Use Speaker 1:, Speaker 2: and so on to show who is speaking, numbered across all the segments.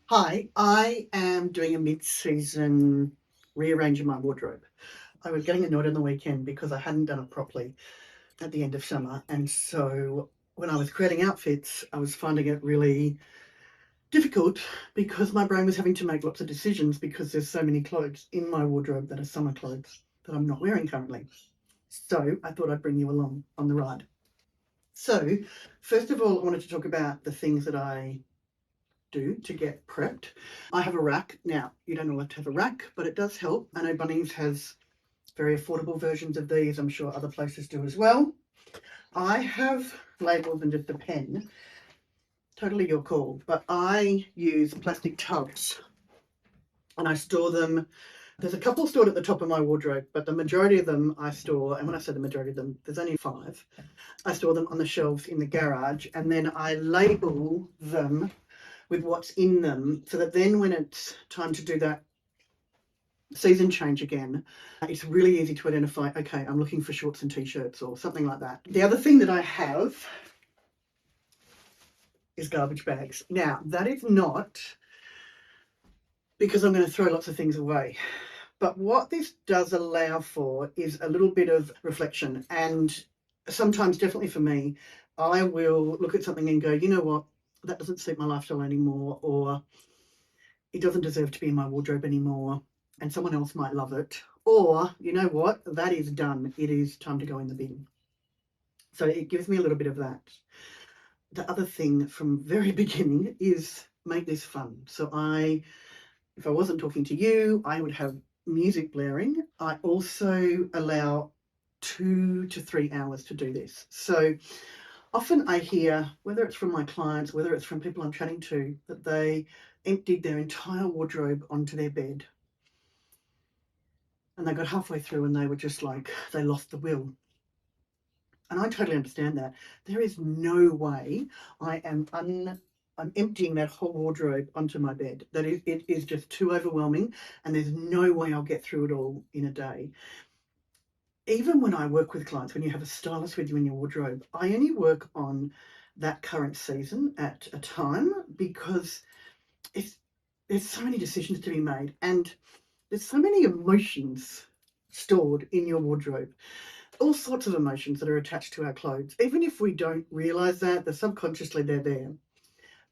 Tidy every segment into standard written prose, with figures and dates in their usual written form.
Speaker 1: Hi, I am doing a mid-season rearrange of my wardrobe. I was getting annoyed on the weekend because I hadn't done it properly at the end of summer. And so when I was creating outfits, I was finding it really difficult because my brain was having to make lots of decisions because there's so many clothes in my wardrobe that are summer clothes that I'm not wearing currently. So I thought I'd bring you along on the ride. So, first of all, I wanted to talk about the things that I do to get prepped. I have a rack. Now, you don't all have to have a rack, but it does help. I know Bunnings has very affordable versions of these. I'm sure other places do as well. I have labels and just a pen. Totally your call. But I use plastic tubs and I store them. There's a couple stored at the top of my wardrobe, but the majority of them I store, and when I say the majority of them, there's only 5. I store them on the shelves in the garage, and then I label them with what's in them so that then when it's time to do that season change again, it's really easy to identify, okay, I'm looking for shorts and t-shirts or something like that. The other thing that I have is garbage bags. Now, that is not because I'm going to throw lots of things away. But what this does allow for is a little bit of reflection. And sometimes, definitely for me, I will look at something and go, you know what, that doesn't suit my lifestyle anymore, or it doesn't deserve to be in my wardrobe anymore, and someone else might love it. Or, you know what, that is done. It is time to go in the bin. So it gives me a little bit of that. The other thing from very beginning is make this fun. So if I wasn't talking to you, I would have music blaring. I also allow 2 to 3 hours to do this. So often I hear, whether it's from my clients, whether it's from people I'm chatting to, that they emptied their entire wardrobe onto their bed. And they got halfway through and they were just like, they lost the will. And I totally understand that. There is no way I'm emptying that whole wardrobe onto my bed. It is just too overwhelming, and there's no way I'll get through it all in a day. Even when I work with clients, when you have a stylist with you in your wardrobe, I only work on that current season at a time because it's there's so many decisions to be made, and there's so many emotions stored in your wardrobe, all sorts of emotions that are attached to our clothes. Even if we don't realize that, they're subconsciously they're there.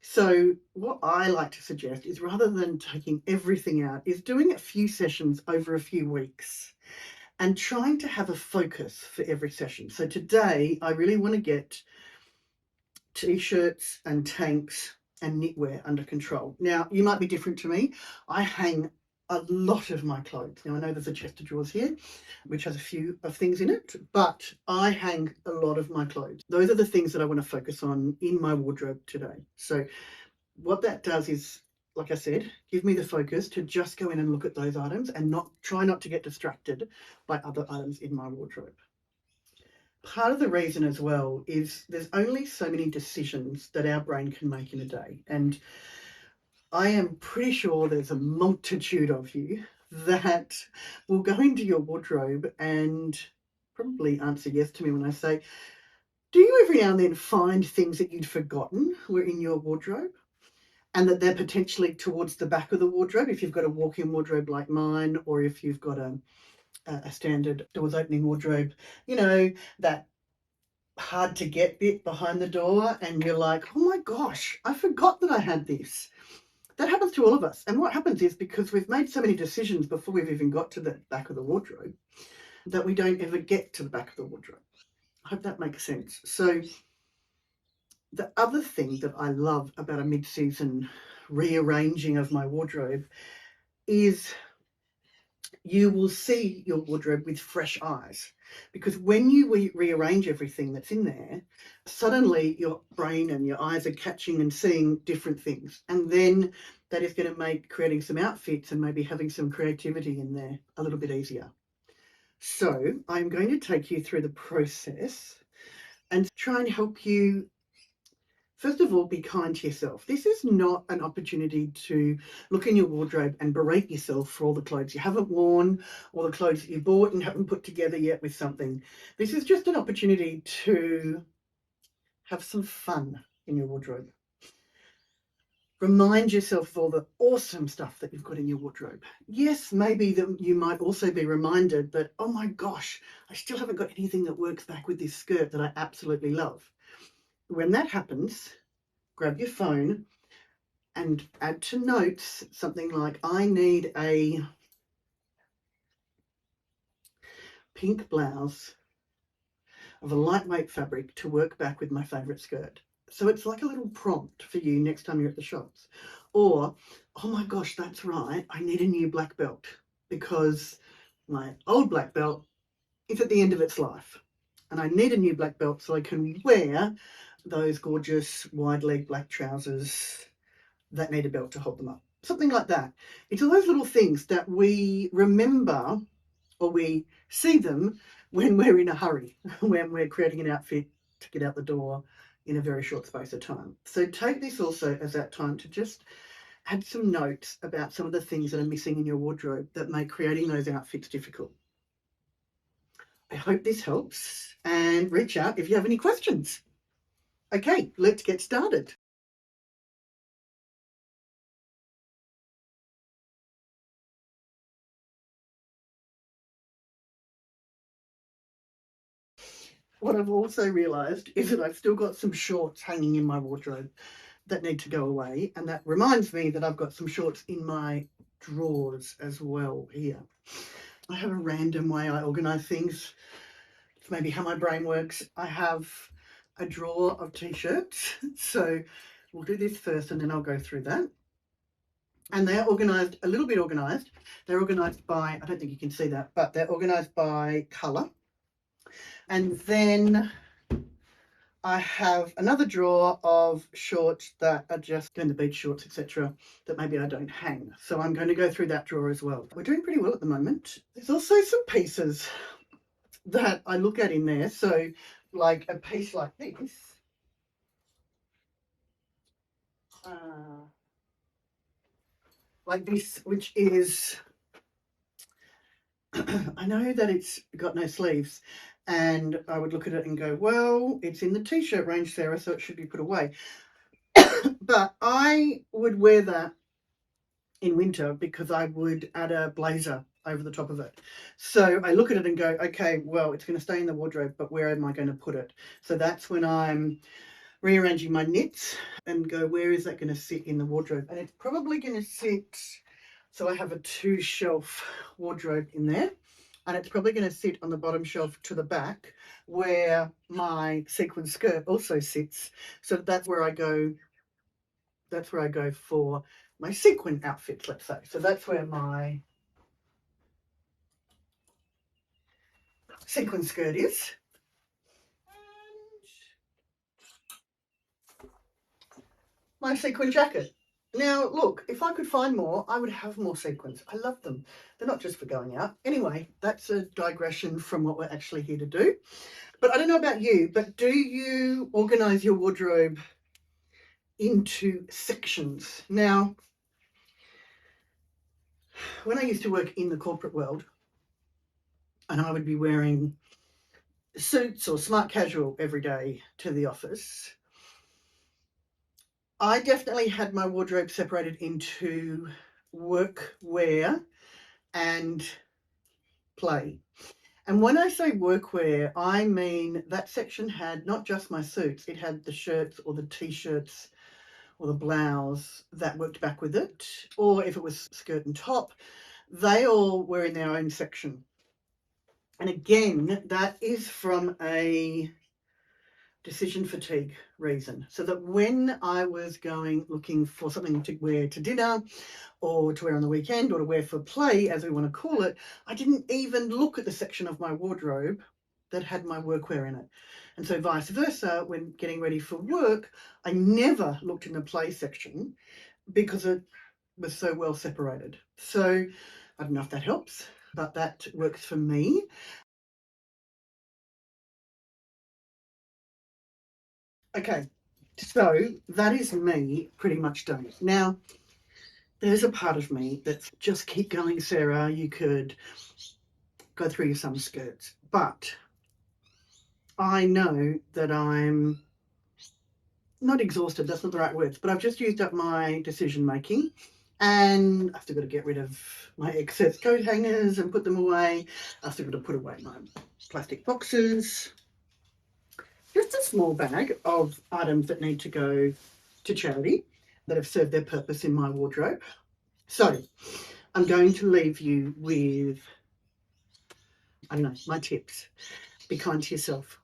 Speaker 1: So what I like to suggest is, rather than taking everything out, is doing a few sessions over a few weeks and trying to have a focus for every session. So today I really want to get t-shirts and tanks and knitwear under control. Now, you might be different to me. I hang a lot of my clothes. Now, I know there's a chest of drawers here, which has a few of things in it, but I hang a lot of my clothes. Those are the things that I want to focus on in my wardrobe today. So what that does is, like I said, give me the focus to just go in and look at those items and try not to get distracted by other items in my wardrobe. Part of the reason as well is there's only so many decisions that our brain can make in a day. And I am pretty sure there's a multitude of you that will go into your wardrobe and probably answer yes to me when I say, do you every now and then find things that you'd forgotten were in your wardrobe? And that they're potentially towards the back of the wardrobe, if you've got a walk-in wardrobe like mine, or if you've got a standard doors opening wardrobe, you know, that hard to get bit behind the door, and you're like, oh my gosh, I forgot that I had this. That happens to all of us. And what happens is, because we've made so many decisions before we've even got to the back of the wardrobe, that we don't ever get to the back of the wardrobe. I hope that makes sense. So the other thing that I love about a mid-season rearranging of my wardrobe is you will see your wardrobe with fresh eyes, because when you rearrange everything that's in there, suddenly your brain and your eyes are catching and seeing different things, and then that is going to make creating some outfits and maybe having some creativity in there a little bit easier. So I'm going to take you through the process and try and help you. First of all, be kind to yourself. This is not an opportunity to look in your wardrobe and berate yourself for all the clothes you haven't worn, or the clothes that you bought and haven't put together yet with something. This is just an opportunity to have some fun in your wardrobe. Remind yourself of all the awesome stuff that you've got in your wardrobe. Yes, maybe that you might also be reminded that, oh my gosh, I still haven't got anything that works back with this skirt that I absolutely love. When that happens, grab your phone and add to notes something like, I need a pink blouse of a lightweight fabric to work back with my favorite skirt. So it's like a little prompt for you next time you're at the shops. Or, oh my gosh, that's right, I need a new black belt because my old black belt is at the end of its life. And I need a new black belt so I can wear those gorgeous wide leg black trousers that need a belt to hold them up. Something like that. It's all those little things that we remember, or we see them when we're in a hurry, when we're creating an outfit to get out the door in a very short space of time. So take this also as that time to just add some notes about some of the things that are missing in your wardrobe that make creating those outfits difficult. I hope this helps, and reach out if you have any questions. Okay, let's get started. What I've also realised is that I've still got some shorts hanging in my wardrobe that need to go away, and that reminds me that I've got some shorts in my drawers as well here. I have a random way I organise things. It's maybe how my brain works. I have a drawer of t-shirts, so we'll do this first and then I'll go through that. And they're organised, a little bit organised. They're organised by, I don't think you can see that, but they're organised by colour. And then I have another drawer of shorts that are just going to beach shorts, etc., that maybe I don't hang. So I'm going to go through that drawer as well. We're doing pretty well at the moment. There's also some pieces that I look at in there. So like a piece like this. Like this, which is, I know that it's got no sleeves, and I would look at it and go, well, it's in the t-shirt range, Sarah, so it should be put away. But I would wear that in winter because I would add a blazer over the top of it. So I look at it and go, okay, well, it's going to stay in the wardrobe, but where am I going to put it? So that's when I'm rearranging my knits and go, where is that going to sit in the wardrobe? And it's probably going to sit, so I have a 2-shelf wardrobe in there, and it's probably going to sit on the bottom shelf to the back where my sequin skirt also sits. So that's where I go. That's where I go for my sequin outfits, let's say. So that's where my sequin skirt is. And my sequin jacket. Now, look, if I could find more, I would have more sequins. I love them. They're not just for going out. Anyway, that's a digression from what we're actually here to do. But I don't know about you, but do you organise your wardrobe into sections? Now, when I used to work in the corporate world, and I would be wearing suits or smart casual every day to the office, I definitely had my wardrobe separated into work wear and play. And when I say workwear, I mean that section had not just my suits, it had the shirts or the t-shirts or the blouse that worked back with it, or if it was skirt and top, they all were in their own section. And again, that is from a decision fatigue reason. So that when I was looking for something to wear to dinner or to wear on the weekend or to wear for play, as we want to call it, I didn't even look at the section of my wardrobe that had my workwear in it. And so vice versa, when getting ready for work, I never looked in the play section because it was so well separated. So I don't know if that helps, but that works for me. Okay, so that is me pretty much done. Now, there's a part of me that's just keep going, Sarah. You could go through your summer skirts, but I know that I'm not exhausted, that's not the right words, but I've just used up my decision making, and I've still got to get rid of my excess coat hangers and put them away. I've still got to put away my plastic boxes. Just a small bag of items that need to go to charity that have served their purpose in my wardrobe. So I'm going to leave you with, I don't know, my tips. Be kind to yourself.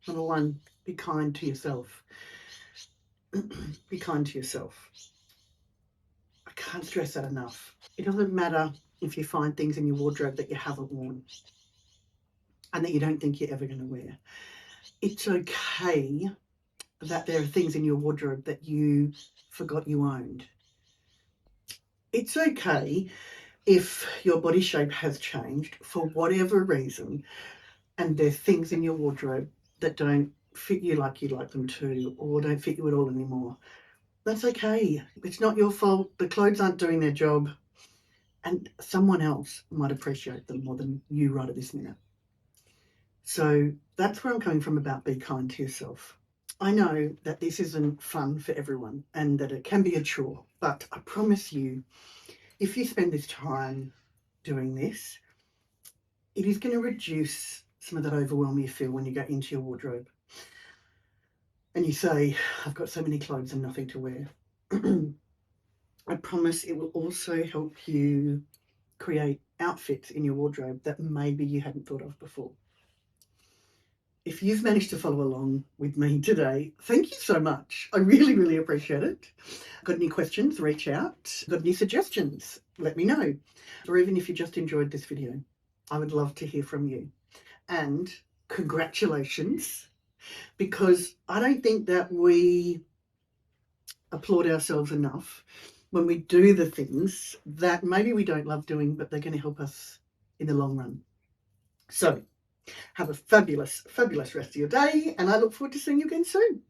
Speaker 1: Number one, be kind to yourself. Be kind to yourself. I can't stress that enough. It doesn't matter if you find things in your wardrobe that you haven't worn and that you don't think you're ever going to wear. It's okay that there are things in your wardrobe that you forgot you owned. It's okay if your body shape has changed for whatever reason and there's things in your wardrobe that don't fit you like you'd like them to, or don't fit you at all anymore. That's okay. It's not your fault. The clothes aren't doing their job, and someone else might appreciate them more than you right at this minute. So that's where I'm coming from about be kind to yourself. I know that this isn't fun for everyone and that it can be a chore, but I promise you, if you spend this time doing this, it is going to reduce some of that overwhelm you feel when you go into your wardrobe and you say, I've got so many clothes and nothing to wear. I promise it will also help you create outfits in your wardrobe that maybe you hadn't thought of before. If you've managed to follow along with me today, thank you so much. I really, really appreciate it. Got any questions? Reach out. Got any suggestions? Let me know. Or even if you just enjoyed this video, I would love to hear from you. And congratulations, because I don't think that we applaud ourselves enough when we do the things that maybe we don't love doing, but they're going to help us in the long run. So have a fabulous, fabulous rest of your day, and I look forward to seeing you again soon.